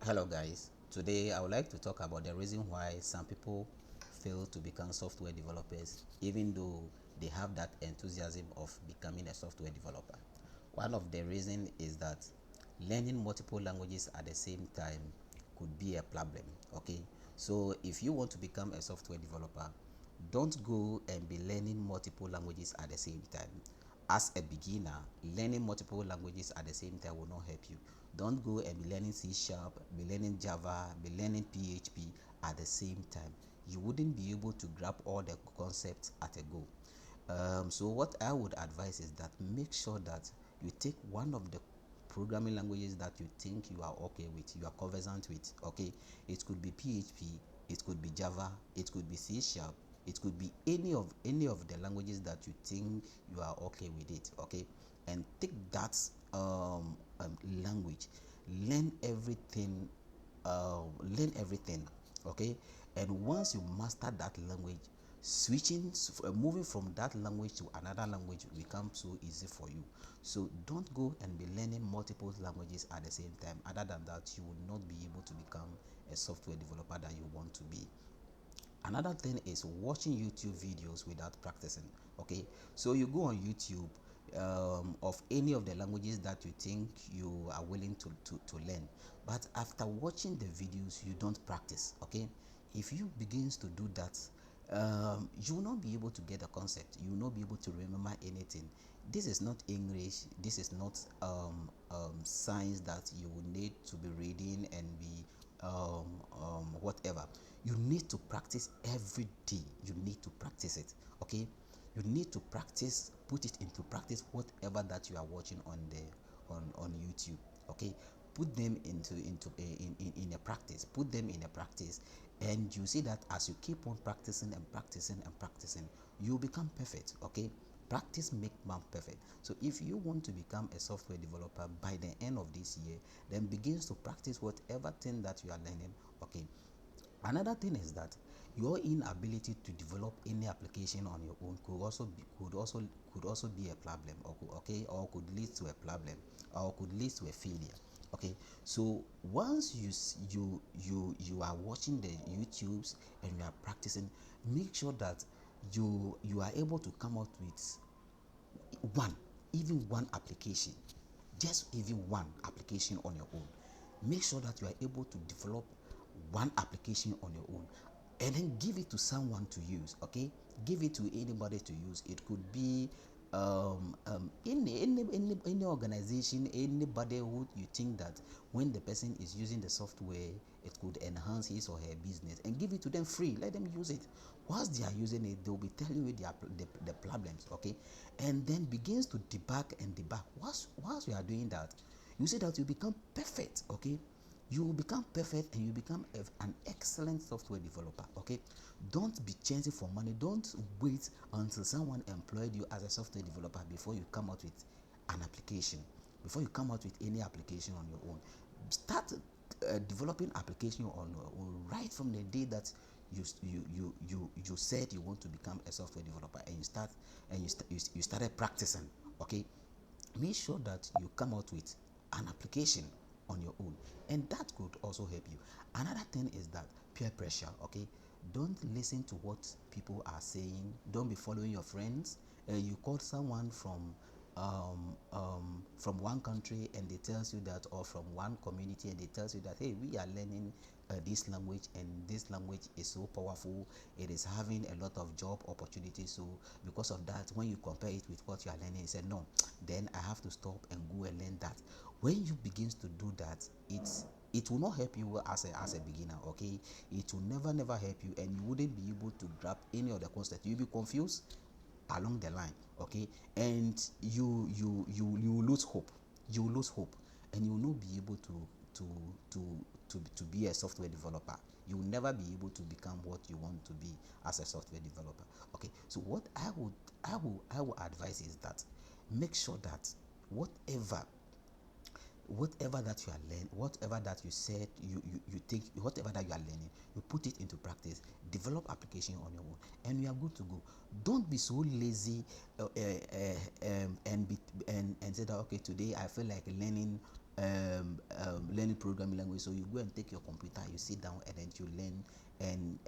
Hello guys, today I would like to talk about the reason why some people fail to become software developers even though they have that enthusiasm of becoming a software developer. One of the reasons is that learning multiple languages at the same time could be a problem. Okay, so if you want to become a software developer, don't go and be learning multiple languages at the same time. As a beginner, learning multiple languages at the same time will not help you. Don't go and be learning C sharp, be learning Java, be learning PHP at the same time. You wouldn't be able to grab all the concepts at a go. So what I would advise is that make sure that you take one of the programming languages that you think you are okay with, you are conversant with. Okay, it could be PHP, it could be Java, it could be C sharp, it could be any of the languages that you think you are okay with it. Okay, and take that language, learn everything, learn everything. Okay, and once you master that language, moving from that language to another language becomes so easy for you. So don't go and be learning multiple languages at the same time. Other than that, you will not be able to become a software developer that you want to be. Another thing is watching YouTube videos without practicing. Okay, so you go on YouTube of any of the languages that you think you are willing to learn, but after watching the videos you don't practice. Okay, if you begins to do that, you will not be able to get a concept, you will not be able to remember anything. This is not English, this is not science that you will need to be reading and be whatever. You need to practice every day, you need to practice it. Okay, you need to practice, put it into practice, whatever that you are watching on the on YouTube. Okay, put them in a practice, put them in a practice, and you see that as you keep on practicing and practicing and practicing, you become perfect. Okay, practice make man perfect. So if you want to become a software developer by the end of this year, then begins to practice whatever thing that you are learning. Okay, another thing is that your inability to develop any application on your own could also be a problem, okay, or could lead to a problem, or could lead to a failure. Okay, so once you are watching the YouTubes and you are practicing, make sure that you are able to come out with one, even one application, just even one application on your own. Make sure that you are able to develop one application on your own and then give it to someone to use. Okay, give it to anybody to use. It could be any organization, anybody who you think that when the person is using the software it could enhance his or her business, and give it to them free, let them use it. Whilst they are using it, they'll be telling you the problems. Okay, and then begins to debug and debug. Whilst you are doing that, you see that you become perfect. Okay, you will become perfect and you become an excellent software developer. Okay, don't be chasing for money. Don't wait until someone employed you as a software developer before you come out with an application, before you come out with any application on your own. Start developing application on your own right from the day that you said you want to become a software developer, and you started practicing. Okay, make sure that you come out with an application on your own, and that could also help you. Another thing is that peer pressure. Okay, don't listen to what people are saying, don't be following your friends. You call someone from one country and they tells you that, or from one community and they tells you that, hey, we are learning this language, and this language is so powerful, it is having a lot of job opportunities. So because of that, when you compare it with what you are learning, you say no, then I have to stop and go and learn that. When you begins to do that, it will not help you as a beginner. Okay, it will never help you, and you wouldn't be able to grab any of the concept. You'll be confused along the line. Okay, and you lose hope, you lose hope, and you will not be able to to to be a software developer. You will never be able to become what you want to be as a software developer. Okay, so what I would advise is that make sure that whatever whatever that you are learning, whatever that you said you think, whatever that you are learning, you put it into practice, develop application on your own, and you are good to go. Don't be so lazy and say that, okay, today I feel like learning learning programming language. So you go and take your computer, you sit down, and then you learn, and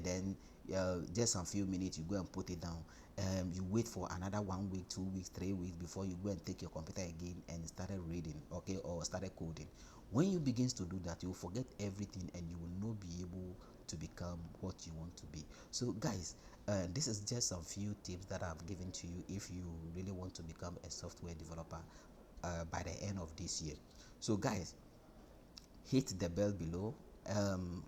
then just a few minutes you go and put it down. You wait for another 1 week, 2 weeks, 3 weeks before you go and take your computer again and started reading, okay, or started coding. When you begins to do that, you will forget everything and you will not be able to become what you want to be. So guys, this is just some few tips that I've given to you if you really want to become a software developer by the end of this year. So guys, hit the bell below,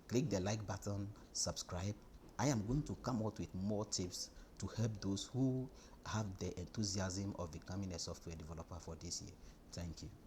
click the like button, subscribe. I am going to come out with more tips to help those who have the enthusiasm of becoming a software developer for this year. Thank you.